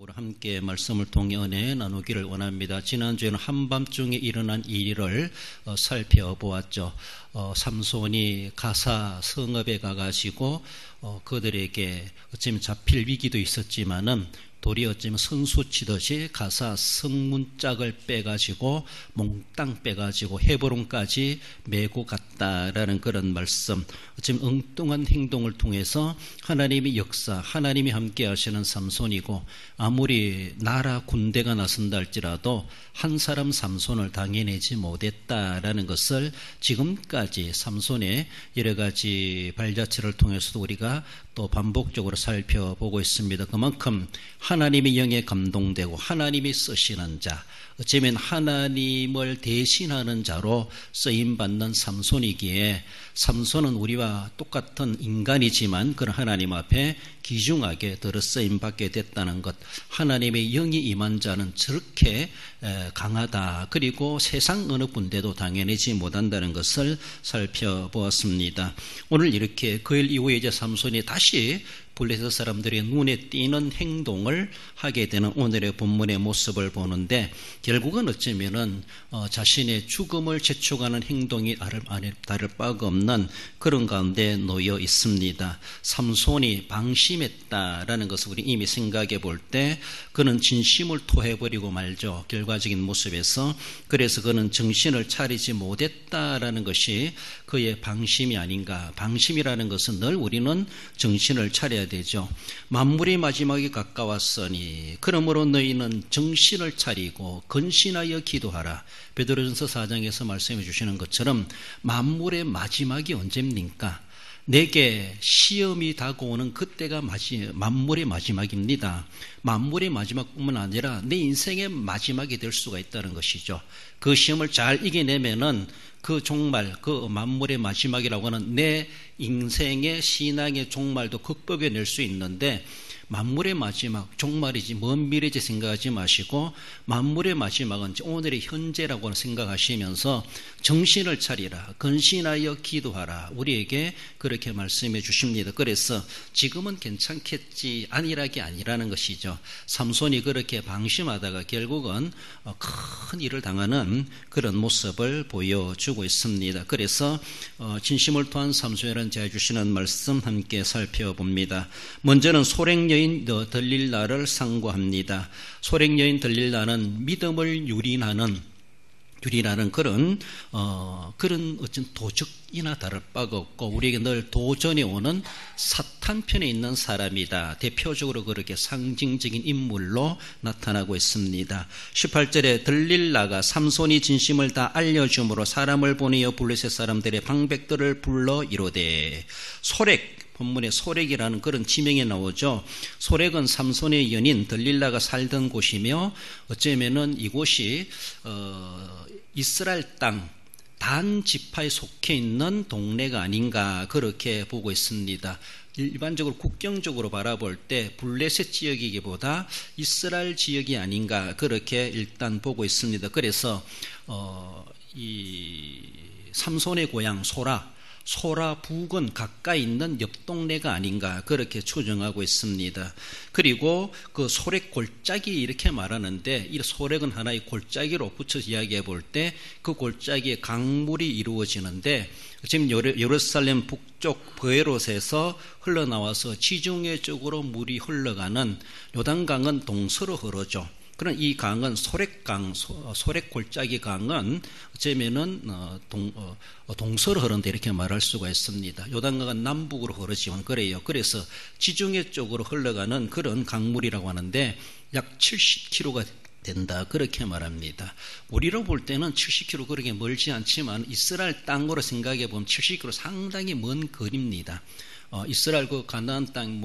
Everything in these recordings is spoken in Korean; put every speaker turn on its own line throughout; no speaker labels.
제목으로 함께 말씀을 통해 은혜 나누기를 원합니다. 지난주에는 한밤중에 일어난 일을 살펴보았죠. 삼손이 가사 성읍에 가가지고 그들에게 어쩌면 잡힐 위기도 있었지만은 도리 어쩌면 선수 치듯이 가사 성문짝을 빼가지고 몽땅 빼가지고 헤브론까지 메고 갔다라는 그런 말씀. 어쩌면 엉뚱한 행동을 통해서 하나님의 역사, 하나님이 함께 하시는 삼손이고, 아무리 나라 군대가 나선다 할지라도 한 사람 삼손을 당해내지 못했다라는 것을 지금까지 삼손의 여러 가지 발자취를 통해서도 우리가 또 반복적으로 살펴보고 있습니다. 그만큼 하나님의 영에 감동되고 하나님이 쓰시는 자, 어쩌면 하나님을 대신하는 자로 쓰임받는 삼손이기에, 삼손은 우리와 똑같은 인간이지만 그런 하나님 앞에 귀중하게 들어쓰임받게 됐다는 것, 하나님의 영이 임한 자는 저렇게 강하다, 그리고 세상 어느 군대도 당해내지 못한다는 것을 살펴보았습니다. 오늘 이렇게 그 일 이후에 이제 삼손이 다시 블레셋 사람들의 눈에 띄는 행동을 하게 되는 오늘의 본문의 모습을 보는데, 결국은 어쩌면은 자신의 죽음을 재촉하는 행동이 다를 바가 없는 그런 가운데 놓여 있습니다. 삼손이 방심했다라는 것을 우리 이미 생각해 볼 때 그는 진심을 토해버리고 말죠. 결과적인 모습에서. 그래서 그는 정신을 차리지 못했다라는 것이 그의 방심이 아닌가. 방심이라는 것은 늘 우리는 정신을 차려야 되죠. 만물의 마지막이 가까웠으니 그러므로 너희는 정신을 차리고 근신하여 기도하라. 베드로전서 4장에서 말씀해 주시는 것처럼 만물의 마지막이 언제입니까? 내게 시험이 다가오는 그때가 만물의 마지막입니다. 만물의 마지막뿐만 아니라 내 인생의 마지막이 될 수가 있다는 것이죠. 그 시험을 잘 이겨내면은 그 종말, 그 만물의 마지막이라고 하는 내 인생의 신앙의 종말도 극복해낼 수 있는데, 만물의 마지막, 종말이지 먼 미래지 생각하지 마시고 만물의 마지막은 오늘의 현재라고 생각하시면서 정신을 차리라, 근신하여 기도하라, 우리에게 그렇게 말씀해 주십니다. 그래서 지금은 괜찮겠지, 안일하게 아니라는 것이죠. 삼손이 그렇게 방심하다가 결국은 큰 일을 당하는 그런 모습을 보여주고 있습니다. 그래서 진심을 토한 삼손이라는 제가 주시는 말씀 함께 살펴봅니다. 먼저는 소렉여인 들릴라를 상고합니다. 소렉여인 들릴라는 믿음을 유린하는 그런 어떤 도적이나 다를 바가 없고 우리에게 늘 도전해 오는 사탄 편에 있는 사람이다. 대표적으로 그렇게 상징적인 인물로 나타나고 있습니다. 18절에 들릴라가 삼손이 진심을 다 알려줌으로 사람을 보내어 블레셋 사람들의 방백들을 불러 이르되, 본문에 소렉이라는 그런 지명이 나오죠. 소렉은 삼손의 연인 들릴라가 살던 곳이며, 어쩌면은 이곳이 이스라엘 땅 단 지파에 속해 있는 동네가 아닌가 그렇게 보고 있습니다. 일반적으로 국경적으로 바라볼 때 블레셋 지역이기보다 이스라엘 지역이 아닌가 그렇게 일단 보고 있습니다. 그래서 이 삼손의 고향 소라 부근 가까이 있는 옆 동네가 아닌가 그렇게 추정하고 있습니다. 그리고 그 소렉 골짜기 이렇게 말하는데, 이 소렉은 하나의 골짜기로 붙여서 이야기해 볼 때 그 골짜기에 강물이 이루어지는데, 지금 예루살렘 북쪽 브에롯에서 흘러나와서 지중해 쪽으로 물이 흘러가는 요단강은 동서로 흐르죠. 그런 이 강은 소렉골짜기 강은 어쩌면은 동서로 흐른다 이렇게 말할 수가 있습니다. 요단강은 남북으로 흐르지만 그래요. 그래서 지중해 쪽으로 흘러가는 그런 강물이라고 하는데 약 70km가 된다 그렇게 말합니다. 우리로 볼 때는 70km 그렇게 멀지 않지만 이스라엘 땅으로 생각해 보면 70km 상당히 먼 거리입니다. 이스라엘 그 가나안 땅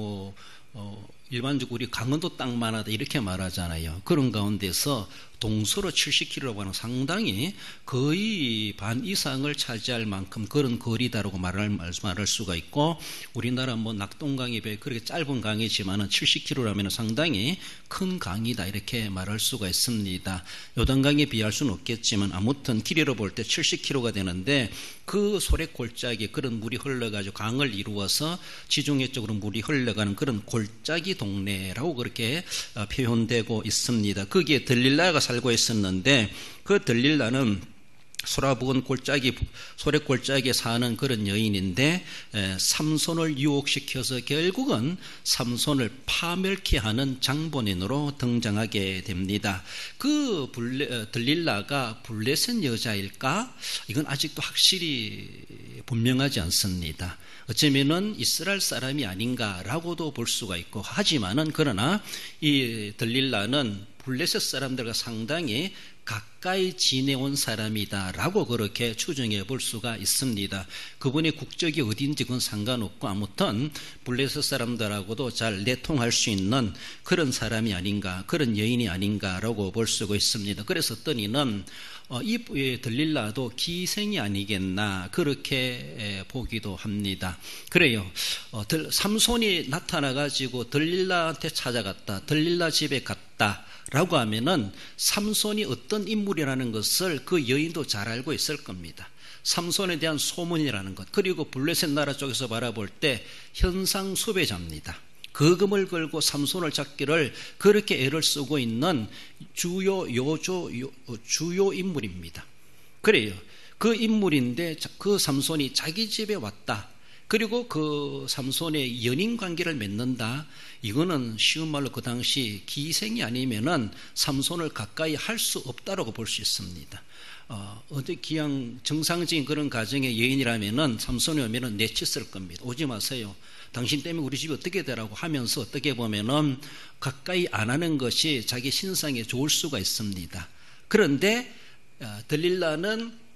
일반적으로 우리 강원도 땅만 하다 이렇게 말하잖아요. 그런 가운데서 동서로 70km라고 하는 상당히 거의 반 이상을 차지할 만큼 그런 거리다라고 말할 수가 있고, 우리나라 낙동강이 그렇게 짧은 강이지만은 70km라면 상당히 큰 강이다 이렇게 말할 수가 있습니다. 요단강에 비할 수는 없겠지만 아무튼 길이로 볼 때 70km가 되는데, 그 소렉 골짜기에 그런 물이 흘러가지고 강을 이루어서 지중해 쪽으로 물이 흘러가는 그런 골짜기 동네라고 그렇게 표현되고 있습니다. 거기에 들릴라가 살고 있었는데 그 들릴라는 소라부은 골짜기, 소래 골짜기에 사는 그런 여인인데 삼손을 유혹시켜서 결국은 삼손을 파멸케 하는 장본인으로 등장하게 됩니다. 그 들릴라가 블레셋 여자일까? 이건 아직도 확실히 분명하지 않습니다. 어쩌면은 이스라엘 사람이 아닌가라고도 볼 수가 있고, 하지만은 그러나 이 들릴라는 블레셋 사람들과 상당히 가까이 지내온 사람이다라고 그렇게 추정해 볼 수가 있습니다. 그분의 국적이 어딘지 그건 상관없고 아무튼 블레셋 사람들하고도 잘 내통할 수 있는 그런 사람이 아닌가, 그런 여인이 아닌가라고 볼 수가 있습니다. 그래서 어떤 이는 이 들릴라도 기생이 아니겠나 그렇게 보기도 합니다. 그래요. 삼손이 나타나가지고 들릴라한테 찾아갔다, 들릴라 집에 갔다 라고 하면은 삼손이 어떤 인물이라는 것을 그 여인도 잘 알고 있을 겁니다. 삼손에 대한 소문이라는 것, 그리고 블레셋 나라 쪽에서 바라볼 때 현상 수배자입니다. 거금을 걸고 삼손을 잡기를 그렇게 애를 쓰고 있는 주요 인물입니다. 그래요. 그 인물인데 그 삼손이 자기 집에 왔다. 그리고 그 삼손의 연인 관계를 맺는다. 이거는 쉬운 말로 그 당시 기생이 아니면은 삼손을 가까이 할 수 없다라고 볼 수 있습니다. 어디 기양 정상적인 그런 가정의 여인이라면은 삼손이 오면은 내쳤을 겁니다. 오지 마세요. 당신 때문에 우리 집이 어떻게 되라고 하면서 어떻게 보면은 가까이 안 하는 것이 자기 신상에 좋을 수가 있습니다. 그런데 들릴라는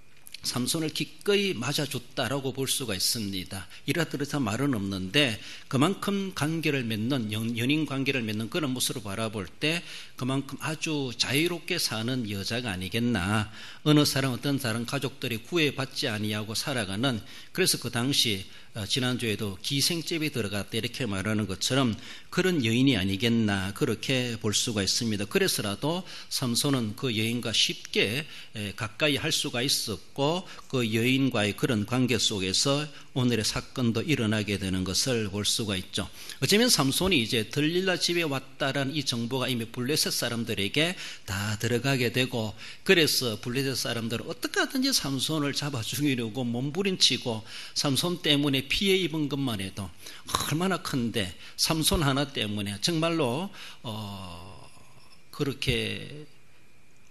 삼손을 기꺼이 맞아줬다라고 볼 수가 있습니다. 이렇다 말은 없는데 그만큼 관계를 맺는 연인 관계를 맺는 그런 모습으로 바라볼 때 그만큼 아주 자유롭게 사는 여자가 아니겠나. 어느 사람 어떤 사람 가족들이 구애받지 아니하고 살아가는, 그래서 그 당시 지난주에도 기생집에 들어갔다 이렇게 말하는 것처럼 그런 여인이 아니겠나 그렇게 볼 수가 있습니다. 그래서라도 삼손은 그 여인과 쉽게 가까이 할 수가 있었고 그 여인과의 그런 관계 속에서 오늘의 사건도 일어나게 되는 것을 볼 수가 있죠. 어쩌면 삼손이 이제 들릴라 집에 왔다라는 이 정보가 이미 블레셋 사람들에게 다 들어가게 되고, 그래서 블레셋 사람들은 어떻게 하든지 삼손을 잡아 죽이려고 몸부림치고 삼손 때문에 피해 입은 것만 해도 얼마나 큰데, 삼손 하나 때문에 정말로 그렇게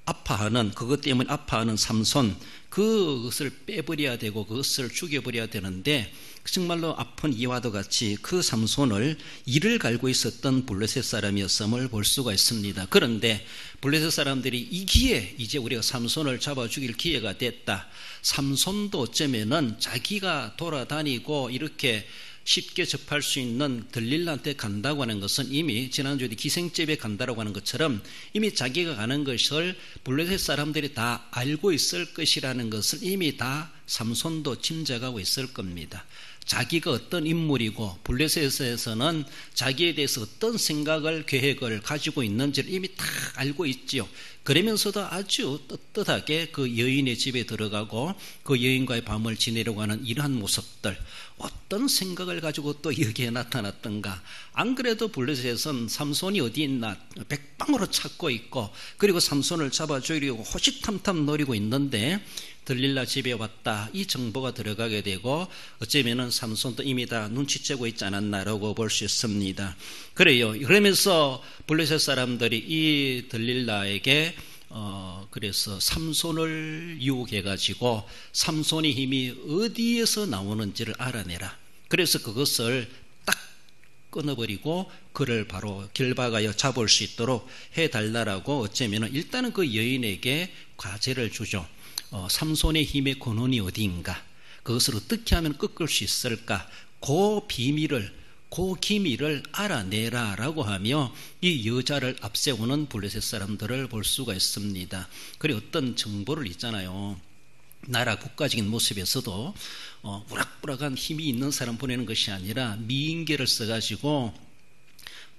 아파하는, 그것 때문에 아파하는 삼손, 그것을 빼버려야 되고 그것을 죽여버려야 되는데 정말로 아픈 이와도 같이 그 삼손을 이를 갈고 있었던 블레셋 사람이었음을 볼 수가 있습니다. 그런데 블레셋 사람들이 이 기회에 이제 우리가 삼손을 잡아 죽일 기회가 됐다. 삼손도 어쩌면은 자기가 돌아다니고 이렇게 쉽게 접할 수 있는 들릴라한테 간다고 하는 것은 이미 지난주에 기생집에 간다고 하는 것처럼 이미 자기가 가는 것을 블레셋 사람들이 다 알고 있을 것이라는 것을 이미 다 삼손도 짐작하고 있을 겁니다. 자기가 어떤 인물이고 블레셋에서는 자기에 대해서 어떤 생각을 계획을 가지고 있는지를 이미 다 알고 있지요. 그러면서도 아주 떳떳하게 그 여인의 집에 들어가고 그 여인과의 밤을 지내려고 하는 이러한 모습들, 어떤 생각을 가지고 또 여기에 나타났던가. 안 그래도 블레셋에서는 삼손이 어디 있나 백방으로 찾고 있고 그리고 삼손을 잡아 죽이려고 호시탐탐 노리고 있는데 들릴라 집에 왔다, 이 정보가 들어가게 되고 어쩌면은 삼손도 이미 다 눈치채고 있지 않았나라고 볼 수 있습니다. 그래요. 그러면서 블레셋 사람들이 이 들릴라에게 그래서 삼손을 유혹해가지고 삼손의 힘이 어디에서 나오는지를 알아내라. 그래서 그것을 딱 끊어버리고 그를 바로 결박하여 잡을 수 있도록 해달라고 어쩌면은 일단은 그 여인에게 과제를 주죠. 삼손의 힘의 근원이 어디인가, 그것을 어떻게 하면 꺾을 수 있을까, 그 비밀을, 그 기밀을 알아내라라고 하며 이 여자를 앞세우는 블레셋 사람들을 볼 수가 있습니다. 그리고 어떤 정보를 있잖아요. 나라 국가적인 모습에서도 우락부락한 힘이 있는 사람 보내는 것이 아니라 미인계를 써가지고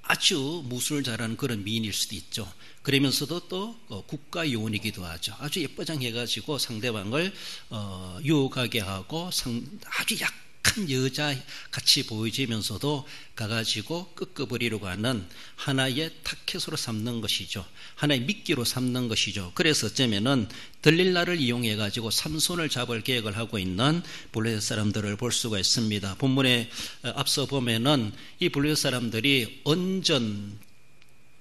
아주 무술을 잘하는 그런 미인일 수도 있죠. 그러면서도 또 국가 요원이기도 하죠. 아주 예뻐장해가지고 상대방을 유혹하게 하고 아주 착한 여자 같이 보여지면서도 가가지고 꺾어버리려고 하는 하나의 타켓으로 삼는 것이죠. 하나의 미끼로 삼는 것이죠. 그래서 어쩌면은 들릴라를 이용해가지고 삼손을 잡을 계획을 하고 있는 블레셋 사람들을 볼 수가 있습니다. 본문에 앞서 보면은 이 블레셋 사람들이 언전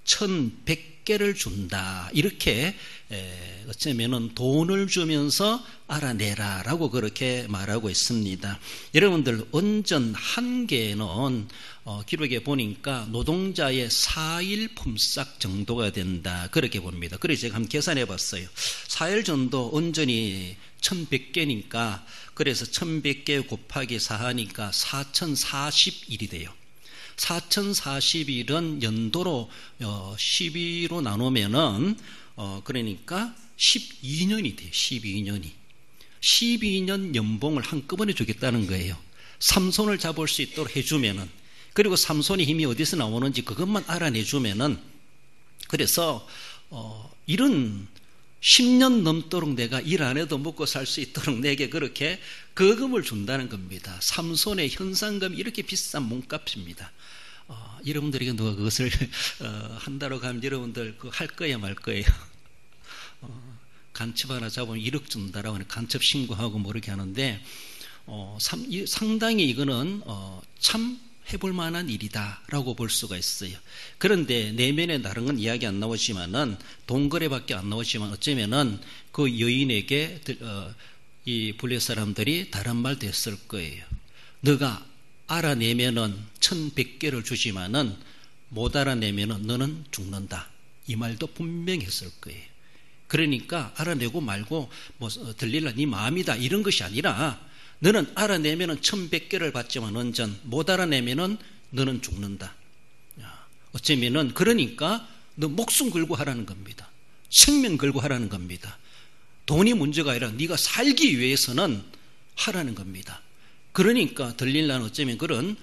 1100개를 준다. 이렇게 어쩌면은 돈을 주면서 알아내라라고 그렇게 말하고 있습니다. 여러분들 언전 한 개는 기록에 보니까 노동자의 4일 품삯 정도가 된다. 그렇게 봅니다. 그래서 제가 한번 계산해 봤어요. 4일 정도 언전이 1100개니까 그래서 1100개 곱하기 4 하니까 4040일이 돼요. 4040일은 연도로 12로 나누면은 그러니까 12년이 돼요. 12년 연봉을 한꺼번에 주겠다는 거예요. 삼손을 잡을 수 있도록 해주면은, 그리고 삼손의 힘이 어디서 나오는지 그것만 알아내주면은, 그래서 이런 10년 넘도록 내가 일 안 해도 먹고 살 수 있도록 내게 그렇게 거금을 준다는 겁니다. 삼손의 현상금이 이렇게 비싼 몸값입니다. 여러분들에게 누가 그것을 한다고 하면 여러분들 그거 할 거예요, 말 거예요? 간첩 하나 잡으면 1억 준다라고 하는 간첩 신고하고 모르게 하는데 상당히 이거는 참 해볼 만한 일이다라고 볼 수가 있어요. 그런데 내면에 다른 건 이야기 안 나오지만은 돈거래밖에 안 나오지만 어쩌면은 그 여인에게 이 블레셋 사람들이 다른 말도 했을 거예요. 너가 알아내면은 1100개를 주지만은 못 알아내면은 너는 죽는다. 이 말도 분명히 했을 거예요. 그러니까 알아내고 말고 뭐 들릴라 네 마음이다 이런 것이 아니라 너는 알아내면은 1100개를 받지만 언전 못 알아내면은 너는 죽는다. 어쩌면은 그러니까 너 목숨 걸고 하라는 겁니다. 생명 걸고 하라는 겁니다. 돈이 문제가 아니라 네가 살기 위해서는 하라는 겁니다. 그러니까 들릴라는 어쩌면 그런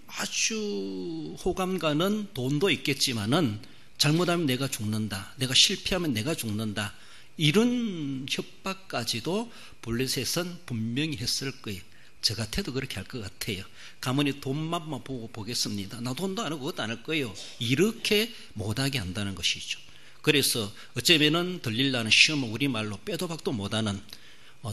아주 호감 가는 돈도 있겠지만은 잘못하면 내가 죽는다. 내가 실패하면 내가 죽는다. 이런 협박까지도 블레셋은 분명히 했을 거예요. 저 같아도 그렇게 할 것 같아요. 가만히 돈만 보고 보겠습니다. 나 돈도 안 하고 그것도 안 할 거예요. 이렇게 못하게 한다는 것이죠. 그래서 어쩌면은 들릴라는 시험은 우리말로 빼도 박도 못하는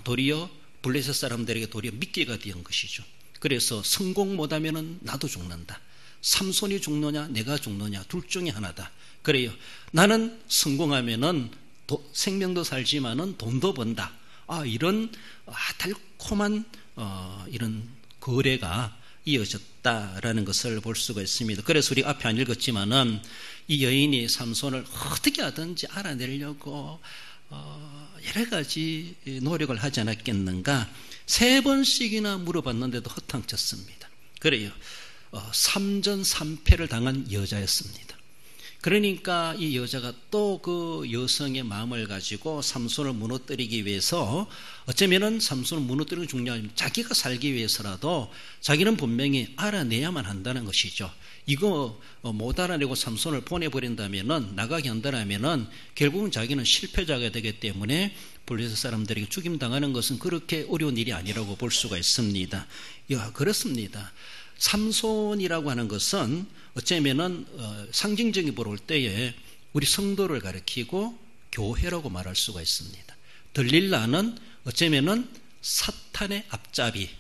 도리어 블레셋 사람들에게 도리어 미끼가 되는 것이죠. 그래서 성공 못하면은 나도 죽는다. 삼손이 죽느냐 내가 죽느냐 둘 중에 하나다. 그래요. 나는 성공하면은 생명도 살지만은 돈도 번다. 이런 달콤한 이런 거래가 이어졌다라는 것을 볼 수가 있습니다. 그래서 우리 앞에 안 읽었지만은 이 여인이 삼손을 어떻게 하든지 알아내려고 여러 가지 노력을 하지 않았겠는가. 3번씩이나 물어봤는데도 허탕쳤습니다. 그래요. 3전 3패를 당한 여자였습니다. 그러니까 이 여자가 또 그 여성의 마음을 가지고 삼손을 무너뜨리기 위해서 어쩌면은 삼손을 무너뜨리는 게 중요하지만 자기가 살기 위해서라도 자기는 분명히 알아내야만 한다는 것이죠. 이거 못 알아내고 삼손을 보내버린다면은 나가게 한다면은 결국은 자기는 실패자가 되기 때문에 블레셋 사람들에게 죽임당하는 것은 그렇게 어려운 일이 아니라고 볼 수가 있습니다. 그렇습니다. 삼손이라고 하는 것은 어쩌면은 상징적인 볼 때에 우리 성도를 가리키고 교회라고 말할 수가 있습니다. 들릴라는 어쩌면은 사탄의 앞잡이,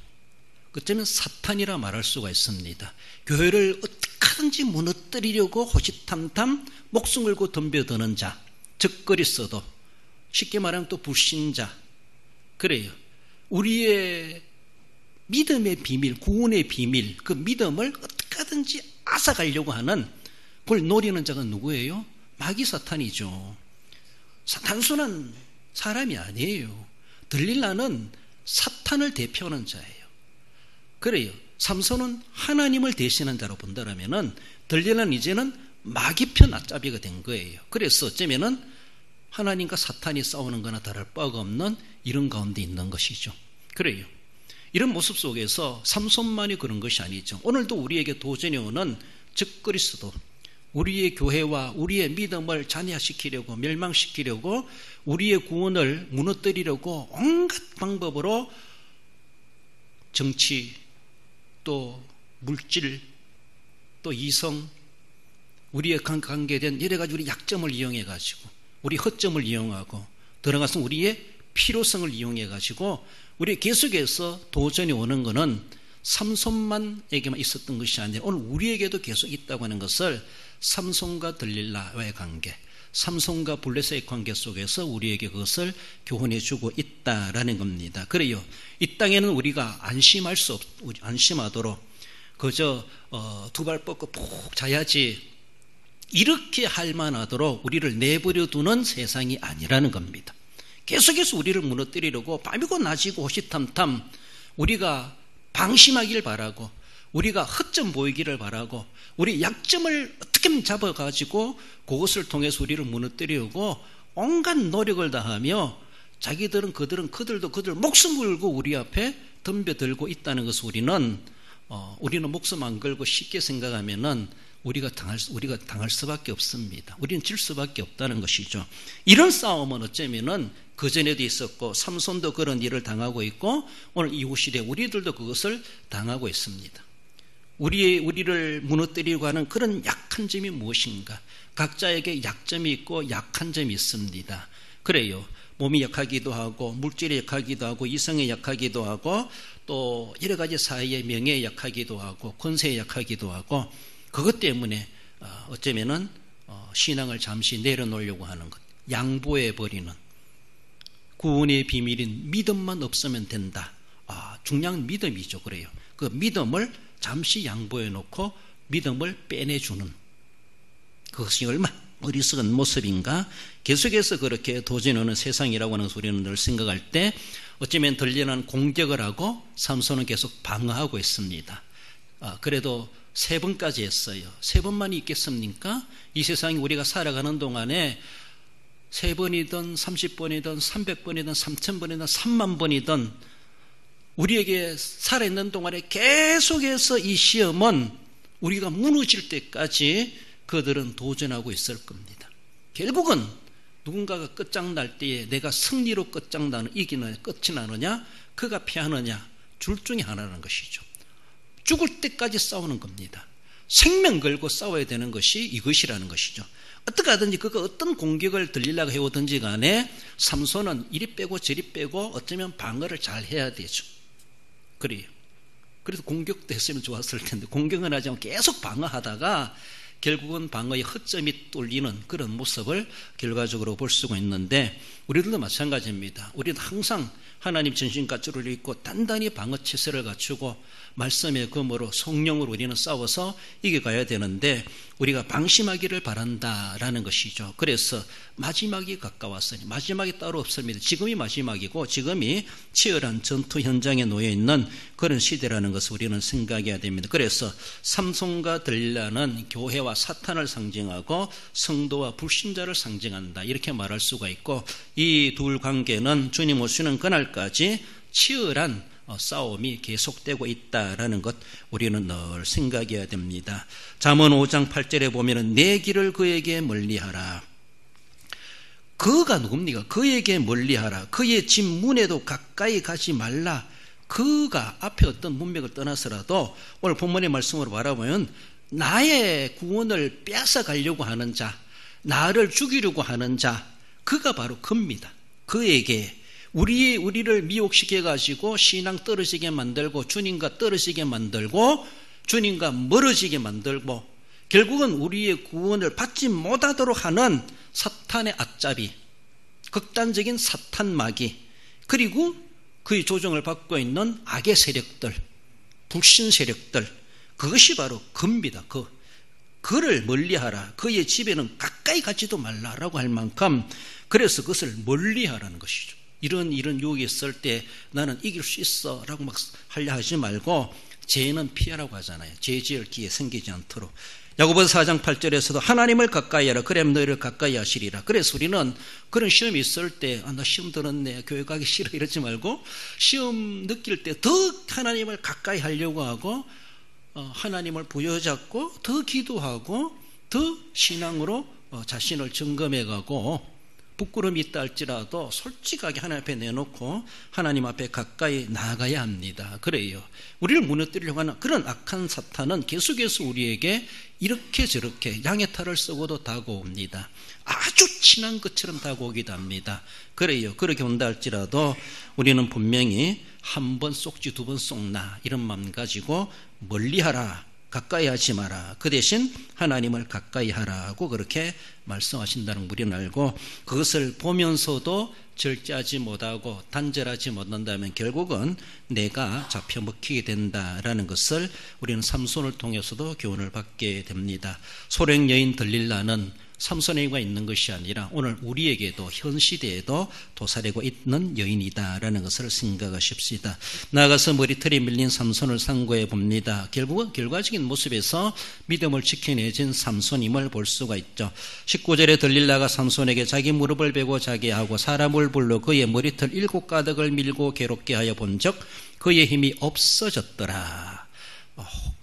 어쩌면 사탄이라 말할 수가 있습니다. 교회를 어떻게든지 무너뜨리려고 호시탐탐 목숨 걸고 덤벼드는 자, 적거리 써도 쉽게 말하면 또 불신자. 그래요. 우리의 믿음의 비밀, 구원의 비밀, 그 믿음을 어떻게든지 앗아가려고 하는 그걸 노리는 자가 누구예요? 마귀 사탄이죠. 단순한 사람이 아니에요. 들릴라는 사탄을 대표하는 자예요. 그래요. 삼손은 하나님을 대신한 자로 본다라면은 들릴라는 이제는 마귀 편 앞잡이가 된 거예요. 그래서 어쩌면은 하나님과 사탄이 싸우는 거나 다를 바가 없는 이런 가운데 있는 것이죠. 그래요. 이런 모습 속에서 삼손만이 그런 것이 아니죠. 오늘도 우리에게 도전이 오는 적그리스도, 우리의 교회와 우리의 믿음을 잔해시키려고, 멸망시키려고, 우리의 구원을 무너뜨리려고 온갖 방법으로 정치, 또 물질, 또 이성, 우리의 관계에 대한 여러 가지 우리 약점을 이용해 가지고, 우리 허점을 이용하고, 들어가서 우리의 필요성을 이용해 가지고 우리 계속해서 도전이 오는 것은 삼손만에게만 있었던 것이 아니라 오늘 우리에게도 계속 있다고 하는 것을 삼손과 들릴라와의 관계, 삼손과 블레셋의 관계 속에서 우리에게 그것을 교훈해 주고 있다라는 겁니다. 그래요. 이 땅에는 우리가 안심하도록 그저 두 발 뻗고 푹 자야지, 이렇게 할 만하도록 우리를 내버려 두는 세상이 아니라는 겁니다. 계속해서 우리를 무너뜨리려고 밤이고 낮이고 호시탐탐 우리가 방심하기를 바라고, 우리가 허점 보이기를 바라고, 우리 약점을 어떻게 잡아가지고 그것을 통해서 우리를 무너뜨리려고 온갖 노력을 다하며 자기들은 그들도 그들 목숨 걸고 우리 앞에 덤벼들고 있다는 것을 우리는 목숨 안 걸고 쉽게 생각하면은 우리가 당할 수밖에 없습니다. 우리는 질 수밖에 없다는 것이죠. 이런 싸움은 어쩌면은 그전에도 있었고 삼손도 그런 일을 당하고 있고 오늘 이후 시대에 우리들도 그것을 당하고 있습니다. 우리를 무너뜨리고 하는 그런 약한 점이 무엇인가? 각자에게 약점이 있고 약한 점이 있습니다. 그래요. 몸이 약하기도 하고 물질이 약하기도 하고 이성에 약하기도 하고 또 여러 가지 사회의 명예에 약하기도 하고 권세에 약하기도 하고, 그것 때문에 어쩌면은 신앙을 잠시 내려놓으려고 하는 것, 양보해버리는, 구원의 비밀인 믿음만 없으면 된다. 중요한 믿음이죠. 그래요. 그 믿음을 잠시 양보해놓고 믿음을 빼내주는, 그것이 얼마나 어리석은 모습인가. 계속해서 그렇게 도전하는 세상이라고 하는 소리는 늘 생각할 때 어쩌면 들리는 공격을 하고 삼손은 계속 방어하고 있습니다. 그래도 3번까지 했어요. 3번만이 있겠습니까? 이 세상이 우리가 살아가는 동안에 3번이든 30번이든 300번이든 3000번이든 30000번이든 우리에게 살아있는 동안에 계속해서 이 시험은 우리가 무너질 때까지 그들은 도전하고 있을 겁니다. 결국은 누군가가 끝장날 때에 내가 승리로 이기느냐 끝이 나느냐 그가 피하느냐 둘 중에 하나라는 것이죠. 죽을 때까지 싸우는 겁니다. 생명 걸고 싸워야 되는 것이 이것이라는 것이죠. 어떻게 하든지 그가 어떤 공격을 들리려고 해오든지 간에 삼손은 이리 빼고 저리 빼고 어쩌면 방어를 잘 해야 되죠. 그래요. 그래서 공격도 했으면 좋았을 텐데 공격은 하지 않고 계속 방어하다가 결국은 방어의 허점이 뚫리는 그런 모습을 결과적으로 볼 수가 있는데, 우리들도 마찬가지입니다. 우리는 항상 하나님 전신갑주를 입고 단단히 방어 체세를 갖추고 말씀의 검으로 성령으로 우리는 싸워서 이겨가야 되는데 우리가 방심하기를 바란다라는 것이죠. 그래서 마지막이 가까웠으니, 마지막이 따로 없습니다. 지금이 마지막이고 지금이 치열한 전투 현장에 놓여있는 그런 시대라는 것을 우리는 생각해야 됩니다. 그래서 삼손과 들릴라는 교회와 사탄을 상징하고 성도와 불신자를 상징한다, 이렇게 말할 수가 있고, 이 둘 관계는 주님 오시는 그날까지 치열한 싸움이 계속되고 있다라는 것 우리는 늘 생각해야 됩니다. 잠언 5장 8절에 보면은 내 길을 그에게 멀리하라. 그가 누굽니까? 그에게 멀리하라. 그의 집 문에도 가까이 가지 말라. 그가 앞에 어떤 문맥을 떠나서라도 오늘 본문의 말씀으로 바라보면 나의 구원을 빼앗아 가려고 하는 자, 나를 죽이려고 하는 자, 그가 바로 그입니다. 그에게 우리를 미혹시켜가지고 신앙 떨어지게 만들고 주님과 떨어지게 만들고 주님과 멀어지게 만들고 결국은 우리의 구원을 받지 못하도록 하는 사탄의 앞잡이, 극단적인 사탄 마귀, 그리고 그의 조정을 받고 있는 악의 세력들, 불신 세력들, 그것이 바로 그입니다. 그를 멀리하라. 그의 집에는 가까이 가지도 말라라고 할 만큼, 그래서 그것을 멀리하라는 것이죠. 이런 유혹이 있을 때 나는 이길 수 있어 라고 막 하려 하지 말고 죄는 피하라고 하잖아요. 죄 지을 기회 생기지 않도록. 야고보서 4장 8절에서도 하나님을 가까이 하라. 그럼 너희를 가까이 하시리라. 그래서 우리는 그런 시험이 있을 때 나 시험 들었네, 교회 가기 싫어, 이러지 말고 시험 느낄 때 더 하나님을 가까이 하려고 하고 하나님을 부여잡고 더 기도하고 더 신앙으로 자신을 점검해가고 부끄러움이 있다 할지라도 솔직하게 하나님 앞에 내놓고 하나님 앞에 가까이 나아가야 합니다. 그래요. 우리를 무너뜨리려고 하는 그런 악한 사탄은 계속해서 우리에게 이렇게 저렇게 양의 탈을 쓰고도 다가옵니다. 아주 친한 것처럼 다가오기도 합니다. 그래요. 그렇게 온다 할지라도 우리는 분명히 한 번 쏙지 두 번 쏙나 이런 마음 가지고 멀리하라, 가까이 하지 마라. 그 대신 하나님을 가까이 하라고 그렇게 말씀하신다는 걸 우리는 알고, 그것을 보면서도 절제하지 못하고 단절하지 못한다면 결국은 내가 잡혀 먹히게 된다라는 것을 우리는 삼손을 통해서도 교훈을 받게 됩니다. 소련 여인 들릴라는 삼손에게가 있는 것이 아니라 오늘 우리에게도 현 시대에도 도사리고 있는 여인이다라는 것을 생각하십시다. 나아가서 머리털이 밀린 삼손을 상고해 봅니다. 결국은 결과적인 모습에서 믿음을 지켜내진 삼손임을 볼 수가 있죠. 19절에 들릴라가 삼손에게 자기 무릎을 베고 자게 하고 사람을 불러 그의 머리털 7가닥을 밀고 괴롭게 하여 본즉 그의 힘이 없어졌더라.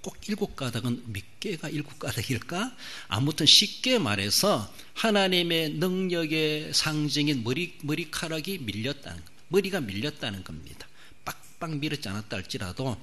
꼭 7가닥은 몇 개가 7가닥일까? 아무튼 쉽게 말해서 하나님의 능력의 상징인 머리카락이 밀렸다는 것, 머리가 밀렸다는 겁니다. 빡빡 밀었지 않았다 할지라도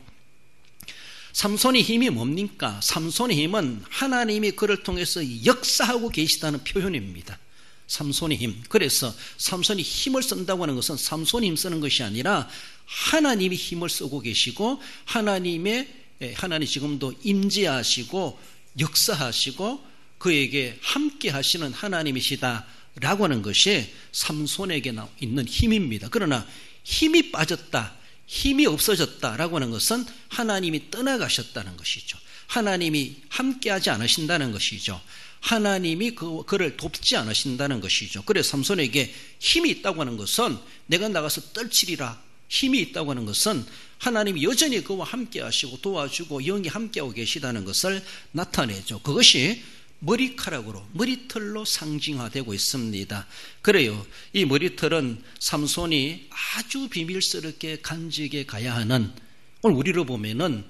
삼손의 힘이 뭡니까? 삼손의 힘은 하나님이 그를 통해서 역사하고 계시다는 표현입니다. 삼손의 힘. 그래서 삼손이 힘을 쓴다고 하는 것은 삼손이 힘 쓰는 것이 아니라 하나님이 힘을 쓰고 계시고 하나님 지금도 임재하시고 역사하시고 그에게 함께 하시는 하나님이시다라고 하는 것이 삼손에게 있는 힘입니다. 그러나 힘이 빠졌다, 힘이 없어졌다라고 하는 것은 하나님이 떠나가셨다는 것이죠. 하나님이 함께하지 않으신다는 것이죠. 하나님이 그를 돕지 않으신다는 것이죠. 그래서 삼손에게 힘이 있다고 하는 것은 내가 나가서 떨치리라, 힘이 있다고 하는 것은 하나님이 여전히 그와 함께 하시고 도와주고 영이 함께하고 계시다는 것을 나타내죠. 그것이 머리카락으로, 머리털로 상징화되고 있습니다. 그래요. 이 머리털은 삼손이 아주 비밀스럽게 간직해 가야 하는, 오늘 우리로 보면은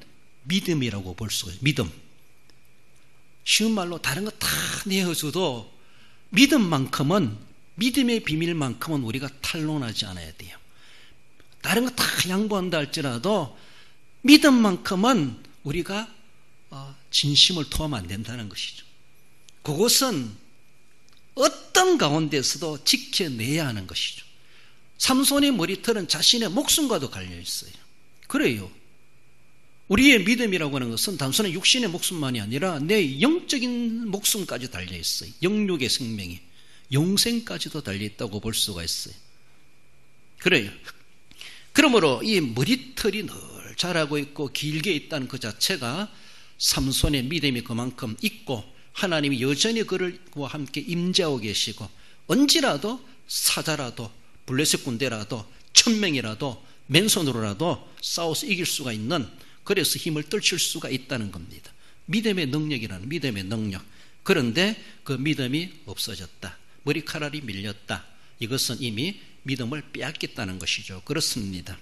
믿음이라고 볼 수가 있어요. 믿음. 쉬운 말로 다른 거 다 내어줘도 믿음만큼은, 믿음의 비밀만큼은 우리가 탄로나지 않아야 돼요. 다른 거 다 양보한다 할지라도 믿음만큼은 우리가 진심을 토하면 안 된다는 것이죠. 그것은 어떤 가운데서도 지켜내야 하는 것이죠. 삼손의 머리털은 자신의 목숨과도 갈려 있어요. 그래요. 우리의 믿음이라고 하는 것은 단순히 육신의 목숨만이 아니라 내 영적인 목숨까지 달려 있어요. 영육의 생명이 영생까지도 달려 있다고 볼 수가 있어요. 그래요. 그러므로 이 머리털이 늘 자라고 있고 길게 있다는 그 자체가 삼손의 믿음이 그만큼 있고 하나님이 여전히 그와 함께 임재하고 계시고 언제라도 사자라도 블레셋 군대라도 1000명이라도 맨손으로라도 싸워서 이길 수가 있는, 그래서 힘을 떨칠 수가 있다는 겁니다. 믿음의 능력이라는 믿음의 능력. 그런데 그 믿음이 없어졌다. 머리카락이 밀렸다. 이것은 이미 믿음을 빼앗겼다는 것이죠. 그렇습니다.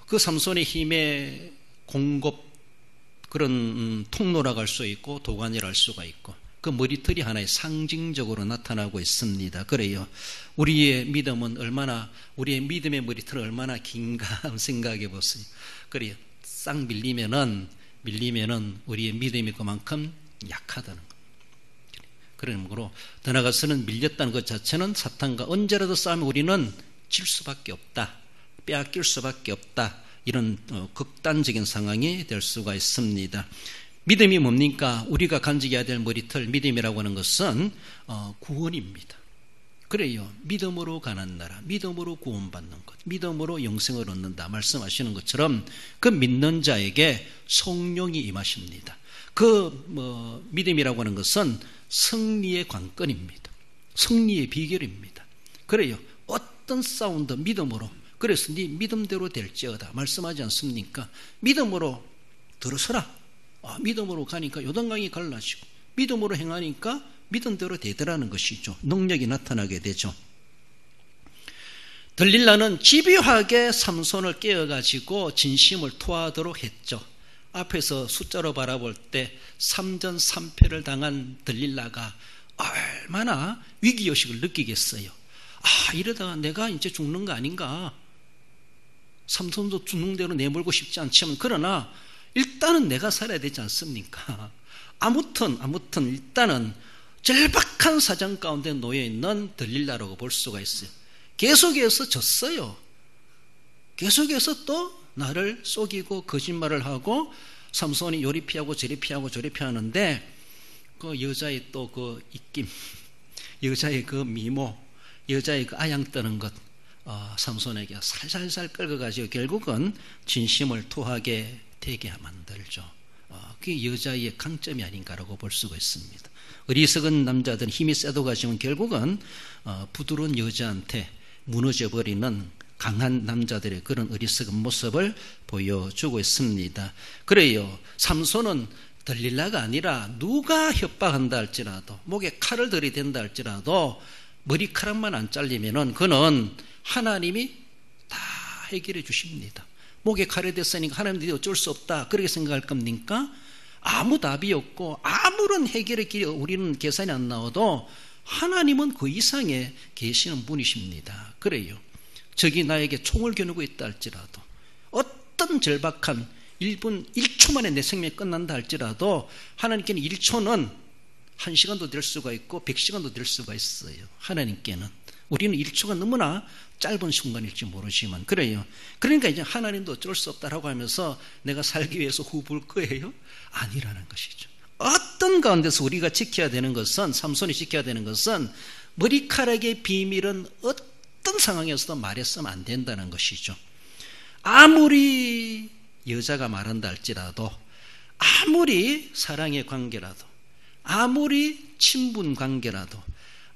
그 삼손의 힘의 공급, 그런 통로라고 할 수 있고 도관이라 할 수가 있고 그 머리털이 하나의 상징적으로 나타나고 있습니다. 그래요. 우리의 믿음은 얼마나, 우리의 믿음의 머리털은 얼마나 긴가 한번 생각해 보세요. 그래요. 싹 밀리면은 우리의 믿음이 그만큼 약하다는 것. 그러므로 더 나아가서는 밀렸다는 것 자체는 사탄과 언제라도 싸우면 우리는 질 수밖에 없다, 빼앗길 수밖에 없다, 이런 극단적인 상황이 될 수가 있습니다. 믿음이 뭡니까? 우리가 간직해야 될 머리털, 믿음이라고 하는 것은 구원입니다. 그래요. 믿음으로 가는 나라, 믿음으로 구원받는 것, 믿음으로 영생을 얻는다 말씀하시는 것처럼 그 믿는 자에게 성령이 임하십니다. 믿음이라고 하는 것은 승리의 관건입니다. 승리의 비결입니다. 그래요. 어떤 싸움도 믿음으로, 그래서 네 믿음대로 될지어다 말씀하지 않습니까? 믿음으로 들어서라. 믿음으로 가니까 요단강이 갈라지고 믿음으로 행하니까 믿음대로 되더라는 것이죠. 능력이 나타나게 되죠. 들릴라는 집요하게 삼손을 깨어가지고 진심을 토하도록 했죠. 앞에서 숫자로 바라볼 때 3전 3패를 당한 들릴라가 얼마나 위기의식을 느끼겠어요. 이러다가 내가 이제 죽는 거 아닌가. 삼손도 죽는 대로 내몰고 싶지 않지만 그러나 일단은 내가 살아야 되지 않습니까? 아무튼 일단은 절박한 사정 가운데 놓여있는 들릴라라고 볼 수가 있어요. 계속해서 졌어요. 계속해서 또 나를 속이고 거짓말을 하고 삼손이 요리 피하고 저리 피하고 저리 피하는데 그 여자의 또 그 입김, 여자의 그 미모, 여자의 그 아양 떠는 것 삼손에게 살살살 끌어가지고 결국은 진심을 토하게 되게 만들죠. 그게 여자의 강점이 아닌가라고 볼 수가 있습니다. 어리석은 남자들은 힘이 세도 가지만 결국은 부드러운 여자한테 무너져버리는 강한 남자들의 그런 어리석은 모습을 보여주고 있습니다. 그래요. 삼손은 들릴라가 아니라 누가 협박한다 할지라도 목에 칼을 들이댄다 할지라도 머리카락만 안 잘리면은 그는 하나님이 다 해결해 주십니다. 목에 칼이 됐으니까 하나님들이 어쩔 수 없다 그렇게 생각할 겁니까? 아무 답이 없고 아무런 해결의 길이 우리는 계산이 안 나와도 하나님은 그 이상에 계시는 분이십니다. 그래요. 적이 나에게 총을 겨누고 있다 할지라도 어떤 절박한 1분 1초 만에 내 생명이 끝난다 할지라도 하나님께는 1초는 1시간도 될 수가 있고 100시간도 될 수가 있어요. 하나님께는. 우리는 1초가 너무나 짧은 순간일지 모르지만 그래요. 그러니까 이제 하나님도 어쩔 수 없다라고 하면서 내가 살기 위해서 후불 거예요? 아니라는 것이죠. 어떤 가운데서 우리가 지켜야 되는 것은 삼손이 지켜야 되는 것은 머리카락의 비밀은 어떤 상황에서도 말했으면 안 된다는 것이죠. 아무리 여자가 말한다 할지라도 아무리 사랑의 관계라도 아무리 친분 관계라도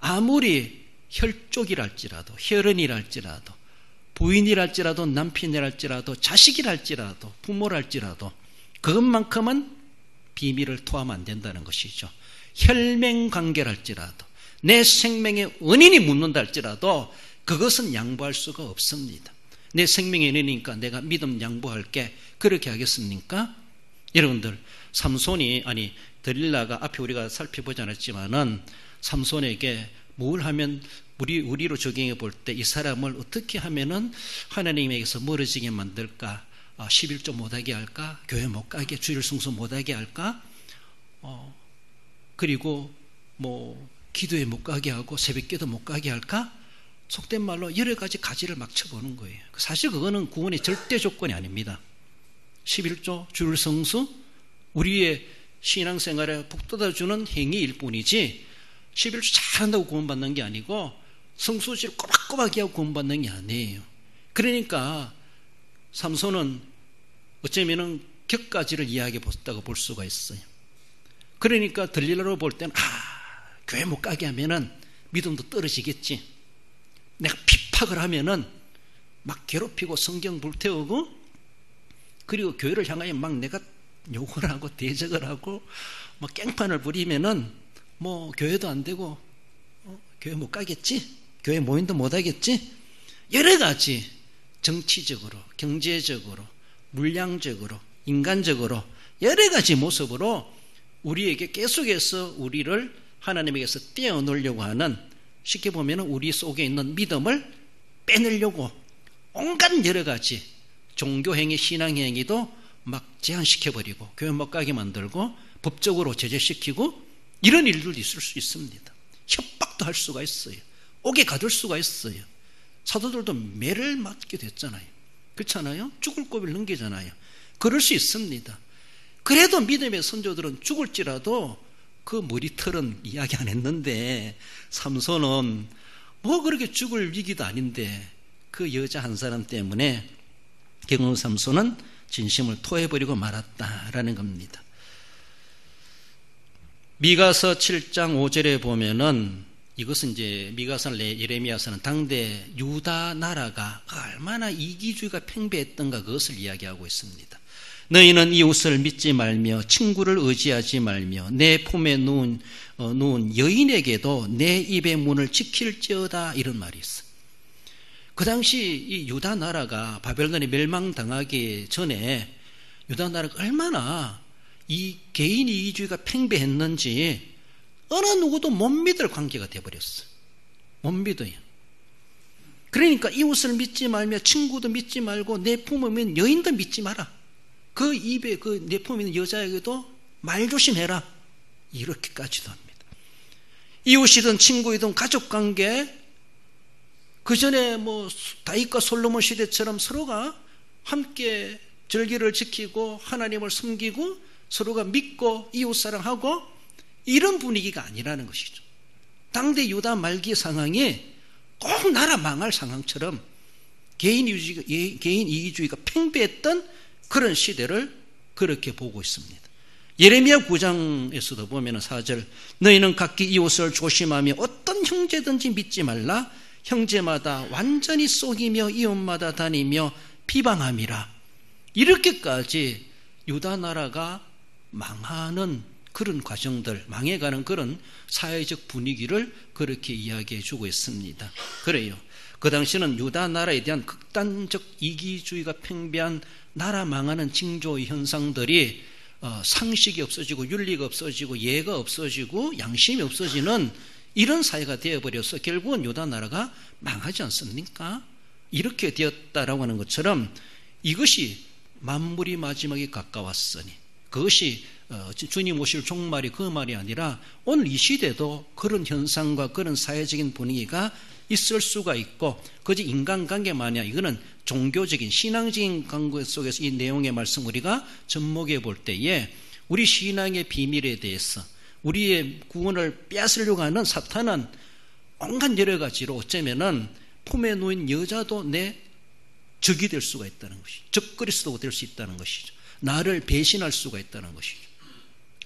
아무리 혈족이랄지라도 혈연이랄지라도 부인이랄지라도 남편이랄지라도 자식이랄지라도 부모랄지라도 그것만큼은 비밀을 토하면 안 된다는 것이죠. 혈맹관계랄지라도 내 생명의 은인이 묻는다 할지라도 그것은 양보할 수가 없습니다. 내 생명의 은인이니까 내가 믿음 양보할게 그렇게 하겠습니까? 여러분들 삼손이 들릴라가 앞에 우리가 살펴보지 않았지만은 삼손에게 뭘 하면 우리로 적용해 볼 때 이 사람을 어떻게 하면은 하나님에게서 멀어지게 만들까? 11조 못하게 할까? 교회 못 가게, 주일 성수 못하게 할까? 그리고 기도에 못 가게 하고 새벽기도 못 가게 할까? 속된 말로 여러 가지 가지를 막 쳐보는 거예요. 사실 그거는 구원의 절대 조건이 아닙니다. 11조, 주일 성수, 우리의 신앙생활에 북돋아주는 행위일 뿐이지 11조 잘한다고 구원받는 게 아니고 성수지를 꼬박꼬박 하고 구원받는 게 아니에요. 그러니까 삼손은 어쩌면은 격가지를 이야기해 봤다고 볼 수가 있어요. 그러니까 들릴라로 볼 때는 교회 못 가게 하면은 믿음도 떨어지겠지. 내가 핍박을 하면은 막 괴롭히고 성경 불태우고 그리고 교회를 향하여 막 내가 욕을 하고 대적을 하고 막 깽판을 부리면은 교회도 안 되고 교회 못 가겠지? 교회 모임도 못 하겠지? 여러 가지 정치적으로, 경제적으로, 물량적으로, 인간적으로 여러 가지 모습으로 우리에게 계속해서 우리를 하나님에게서 떼어놓으려고 하는 쉽게 보면 우리 속에 있는 믿음을 빼내려고 온갖 여러 가지 종교행위, 신앙행위도 막 제한시켜버리고 교회 못 가게 만들고 법적으로 제재시키고 이런 일들도 있을 수 있습니다. 협박도 할 수가 있어요. 옥에 가둘 수가 있어요. 사도들도 매를 맞게 됐잖아요. 그렇잖아요? 죽을 고비를 넘기잖아요. 그럴 수 있습니다. 그래도 믿음의 선조들은 죽을지라도 그 머리털은 이야기 안 했는데 삼손은 그렇게 죽을 위기도 아닌데 그 여자 한 사람 때문에 결국 삼손은 진심을 토해버리고 말았다라는 겁니다. 미가서 7장 5절에 보면은 이것은 이제 미가서나 예레미야서는 당대 유다 나라가 얼마나 이기주의가 팽배했던가 그것을 이야기하고 있습니다. 너희는 이웃을 믿지 말며 친구를 의지하지 말며 내 품에 누운 여인에게도 내 입의 문을 지킬지어다 이런 말이 있어요. 그 당시 이 유다 나라가 바벨론에 멸망당하기 전에 유다 나라가 얼마나 이 개인 이기주의가 팽배했는지 어느 누구도 못 믿을 관계가 되어버렸어요. 못 믿어요. 그러니까 이웃을 믿지 말며 친구도 믿지 말고 내 품으면 여인도 믿지 마라. 그 입에 내 품에 있는 여자에게도 말 조심해라. 이렇게까지도 합니다. 이웃이든 친구이든 가족관계, 그 전에 다윗과 솔로몬 시대처럼 서로가 함께 절기를 지키고 하나님을 섬기고 서로가 믿고 이웃사랑하고 이런 분위기가 아니라는 것이죠. 당대 유다 말기 상황이 꼭 나라 망할 상황처럼 개인 이기주의가 팽배했던 그런 시대를 그렇게 보고 있습니다. 예레미야 9장에서도 보면 4절, 너희는 각기 이웃을 조심하며 어떤 형제든지 믿지 말라. 형제마다 완전히 속이며 이웃마다 다니며 비방함이라. 이렇게까지 유다 나라가 망하는 그런 과정들, 망해가는 그런 사회적 분위기를 그렇게 이야기해 주고 있습니다. 그래요. 그 당시는 유다 나라에 대한 극단적 이기주의가 팽배한 나라 망하는 징조 현상들이 상식이 없어지고 윤리가 없어지고 예가 없어지고 양심이 없어지는 이런 사회가 되어버려서 결국은 유다 나라가 망하지 않습니까? 이렇게 되었다라고 하는 것처럼 이것이 만물이 마지막에 가까웠으니, 그것이 주님 오실 종말이 그 말이 아니라 오늘 이 시대도 그런 현상과 그런 사회적인 분위기가 있을 수가 있고, 그저 인간관계만이 이거는 종교적인 신앙적인 관계 속에서 이 내용의 말씀 우리가 접목해 볼 때에 우리 신앙의 비밀에 대해서 우리의 구원을 빼앗으려고 하는 사탄은 온갖 여러 가지로 어쩌면은 품에 놓인 여자도 내 적이 될 수가 있다는 것이죠. 적그리스도가 될 수 있다는 것이죠. 나를 배신할 수가 있다는 것이죠.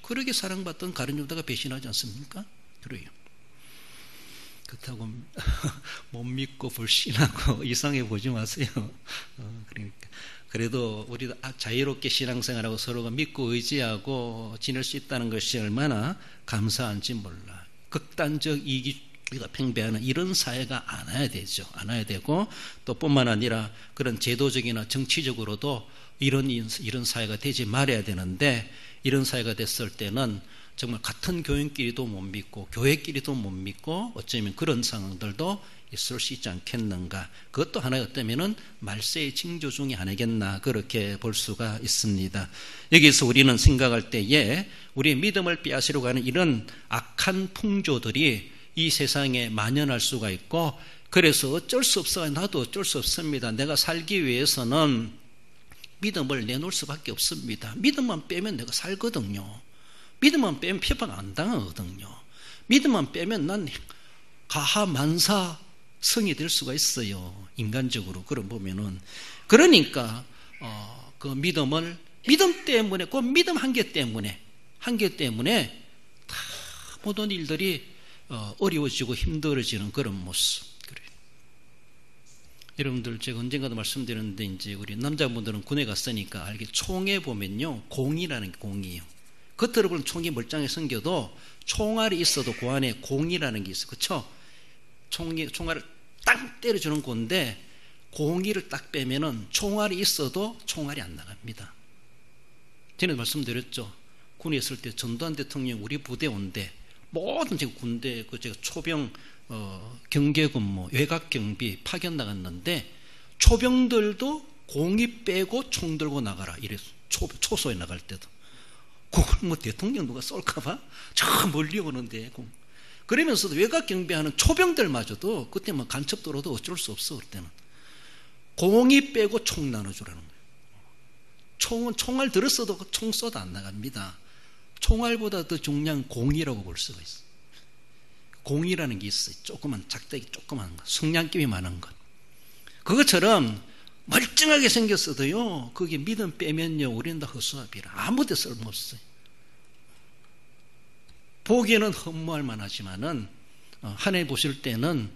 그러게 사랑받던 가룟 유다가 배신하지 않습니까? 그래요. 그렇다고 못 믿고 불신하고 이상해 보지 마세요. 그러니까 그래도 우리도 자유롭게 신앙생활하고 서로가 믿고 의지하고 지낼 수 있다는 것이 얼마나 감사한지 몰라. 극단적 이기주의가 팽배하는 이런 사회가 안 와야 되죠. 안 와야 되고, 또 뿐만 아니라 그런 제도적이나 정치적으로도 이런 사회가 되지 말아야 되는데, 이런 사회가 됐을 때는 정말 같은 교인끼리도 못 믿고 교회끼리도 못 믿고 어쩌면 그런 상황들도 있을 수 있지 않겠는가. 그것도 하나가 어쩌면은 말세의 징조 중에 하나겠나, 그렇게 볼 수가 있습니다. 여기서 우리는 생각할 때에 우리의 믿음을 빼앗으려고 하는 이런 악한 풍조들이 이 세상에 만연할 수가 있고, 그래서 어쩔 수 없어요. 나도 어쩔 수 없습니다. 내가 살기 위해서는 믿음을 내놓을 수밖에 없습니다. 믿음만 빼면 내가 살거든요. 믿음만 빼면 핍박 안 당하거든요. 믿음만 빼면 난 가하만사 성이 될 수가 있어요. 인간적으로 그런 보면은. 그러니까 그 믿음 때문에, 그 믿음 한계 때문에 다 모든 일들이 어려워지고 힘들어지는 그런 모습. 그래요. 여러분들, 제가 언젠가도 말씀드렸는데, 이제 우리 남자분들은 군에 갔으니까 알게, 총에 보면요, 공이라는 게 공이에요. 겉으로 보면 총이 멀쩡하게 생겨도 총알이 있어도 그 안에 공이라는 게 있어요. 그렇죠? 총알을 딱 때려주는 건데, 공이를 딱 빼면은 총알이 있어도 총알이 안 나갑니다. 전에 말씀드렸죠. 군에 있을 때 전두환 대통령 우리 부대 온대, 모든 제가 군대 제가 초병 경계근무, 외곽경비 파견 나갔는데, 초병들도 공이 빼고 총 들고 나가라 이래서, 초소에 나갈 때도. 그걸 대통령 누가 쏠까봐 저 멀리 오는데, 그러면서도 외곽 경비하는 초병들마저도 그때 간첩도로도 어쩔 수 없어. 그때는 공이 빼고 총 나눠주라는 거예요. 총알 들었어도 총 쏘도 안 나갑니다. 총알보다 더 중요한 공이라고 볼 수가 있어요. 공이라는 게 있어요. 조그만 작대기, 조그만 것, 성냥김이 많은 것. 그것처럼 멀쩡하게 생겼어도요, 그게 믿음 빼면요, 우리는 다 허수아비라. 아무 데 쓸모없어요. 보기에는 허무할 만하지만은 하나님 보실 때는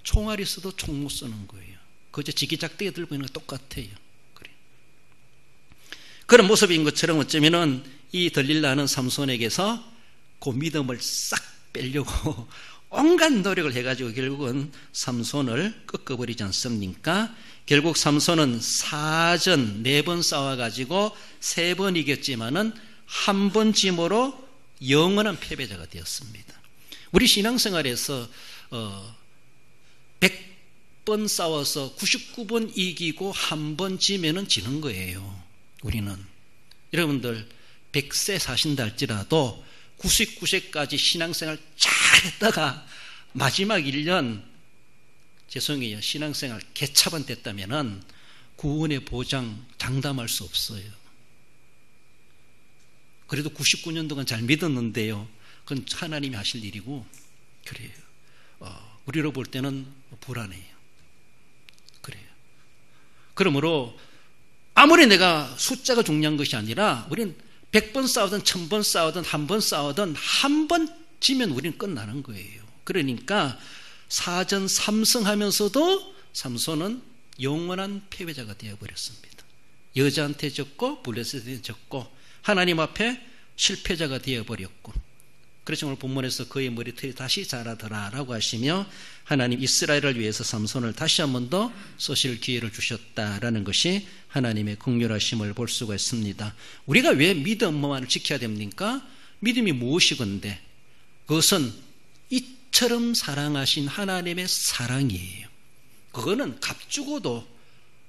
총알이 있어도 총 못 쏘는 거예요. 그저 지기작대기 들고 있는 거 똑같아요. 그래. 그런 모습인 것처럼 어쩌면은 이 들릴라는 삼손에게서 그 믿음을 싹 빼려고 온갖 노력을 해가지고 결국은 삼손을 꺾어버리지 않습니까? 결국 삼손은 4전 4번 싸워가지고 3번 이겼지만은 한 번 짐으로 영원한 패배자가 되었습니다. 우리 신앙생활에서 100번 싸워서 99번 이기고 한 번 지면은 지는 거예요. 우리는. 여러분들 100세 사신다 할지라도 99세까지 신앙생활 잘했다가 마지막 1년 죄송해요. 신앙생활 개차반 됐다면은 구원의 보장 장담할 수 없어요. 그래도 99년 동안 잘 믿었는데요. 그건 하나님이 하실 일이고 그래요. 우리로 볼 때는 불안해요. 그래요. 그러므로 아무리 내가 숫자가 중요한 것이 아니라 우리는 100번 싸우든 1000번 싸우든 한 번 싸우든 한 번 지면 우리는 끝나는 거예요. 그러니까 사전 삼승하면서도 삼손은 영원한 패배자가 되어버렸습니다. 여자한테 졌고 블레셋한테 졌고 하나님 앞에 실패자가 되어버렸고, 그래서 오늘 본문에서 그의 머리털이 다시 자라더라 라고 하시며 하나님 이스라엘을 위해서 삼손을 다시 한 번 더 쓰실 기회를 주셨다라는 것이 하나님의 긍휼하심을 볼 수가 있습니다. 우리가 왜 믿음만을 지켜야 됩니까? 믿음이 무엇이건데 그것은 이처럼 사랑하신 하나님의 사랑이에요. 그거는 값 주고도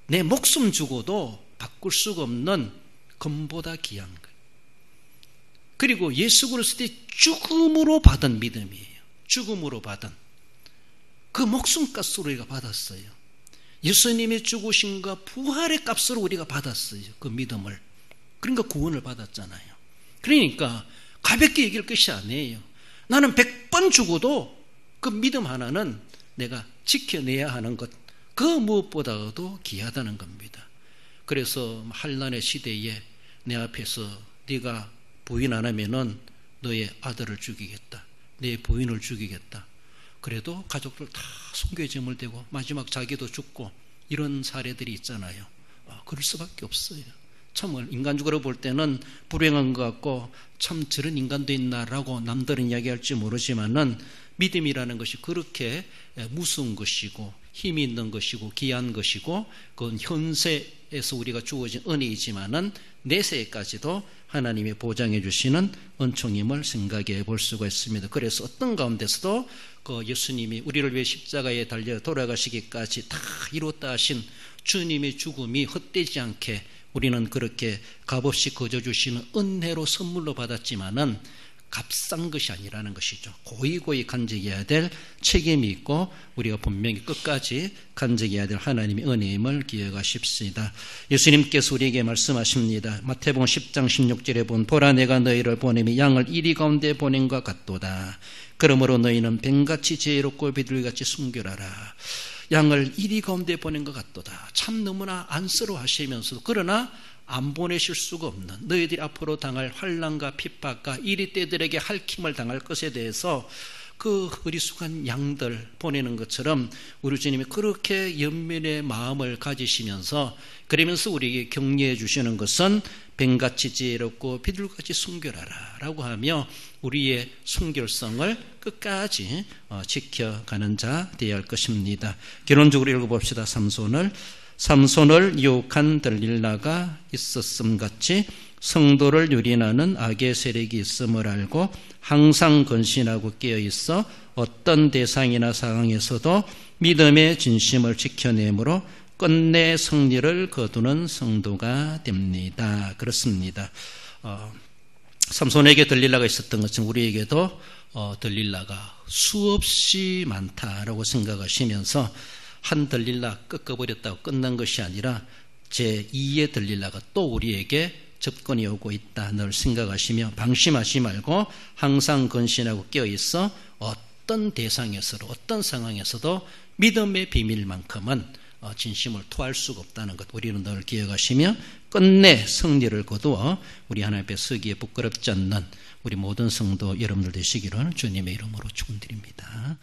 내 목숨 주고도 바꿀 수가 없는 금보다 귀한 거예요. 그리고 예수 그리스도의 죽음으로 받은 믿음이에요. 죽음으로 받은 그 목숨값으로 우리가 받았어요. 예수님의 죽으심과 부활의 값으로 우리가 받았어요. 그 믿음을. 그러니까 구원을 받았잖아요. 그러니까 가볍게 얘기할 것이 아니에요. 나는 100번 죽어도 그 믿음 하나는 내가 지켜내야 하는 것, 그 무엇보다도 귀하다는 겁니다. 그래서 환난의 시대에 내 앞에서 네가 부인 안 하면은 너의 아들을 죽이겠다, 내 부인을 죽이겠다, 그래도 가족들 다 순교에 제물되고 마지막 자기도 죽고 이런 사례들이 있잖아요. 그럴 수밖에 없어요. 참 인간적으로 볼 때는 불행한 것 같고 참 저런 인간도 있나라고 남들은 이야기할지 모르지만은 믿음이라는 것이 그렇게 무서운 것이고 힘이 있는 것이고 귀한 것이고 그건 현세에서 우리가 주어진 은혜이지만은 내세까지도 하나님이 보장해 주시는 은총임을 생각해 볼 수가 있습니다. 그래서 어떤 가운데서도 그 예수님이 우리를 위해 십자가에 달려 돌아가시기까지 다 이뤘다 하신 주님의 죽음이 헛되지 않게 우리는 그렇게 값없이 거저 주시는 은혜로 선물로 받았지만은 값싼 것이 아니라는 것이죠. 고이고이 간직해야 될 책임이 있고 우리가 분명히 끝까지 간직해야 될 하나님의 은혜임을 기억하십시다. 예수님께서 우리에게 말씀하십니다. 마태복음 10장 16절에 보면 보라 내가 너희를 보냄이 양을 이리 가운데 보냄과 같도다. 그러므로 너희는 뱀같이 지혜롭고 비둘기같이 순결하라. 양을 이리 가운데 보낸 것 같도다. 참 너무나 안쓰러워하시면서도 그러나 안 보내실 수가 없는 너희들이 앞으로 당할 환난과 핍박과 이리 때들에게 할킴을 당할 것에 대해서 그 어리숙한 양들 보내는 것처럼 우리 주님이 그렇게 연민의 마음을 가지시면서 그러면서 우리에게 격려해 주시는 것은 뱀같이 지혜롭고 비둘기같이 순결하라 라고 하며 우리의 순결성을 끝까지 지켜가는 자 되어야 할 것입니다. 결론적으로 읽어봅시다. 삼손을 유혹한 들릴라가 있었음 같이 성도를 유린하는 악의 세력이 있음을 알고 항상 근신하고 깨어있어 어떤 대상이나 상황에서도 믿음의 진심을 지켜내므로 끝내 승리를 거두는 성도가 됩니다. 그렇습니다. 삼손에게 들릴라가 있었던 것처럼 우리에게도 들릴라가 수없이 많다라고 생각하시면서 한 들릴라 꺾어버렸다고 끝난 것이 아니라 제2의 들릴라가 또 우리에게 접근이 오고 있다 늘 생각하시며 방심하지 말고 항상 근신하고 깨어있어 어떤 대상에서도 어떤 상황에서도 믿음의 비밀만큼은 진심을 토할 수가 없다는 것 우리는 늘 기억하시며 끝내 승리를 거두어 우리 하나님 앞에 서기에 부끄럽지 않는 우리 모든 성도 여러분들 되시기를 주님의 이름으로 축원드립니다.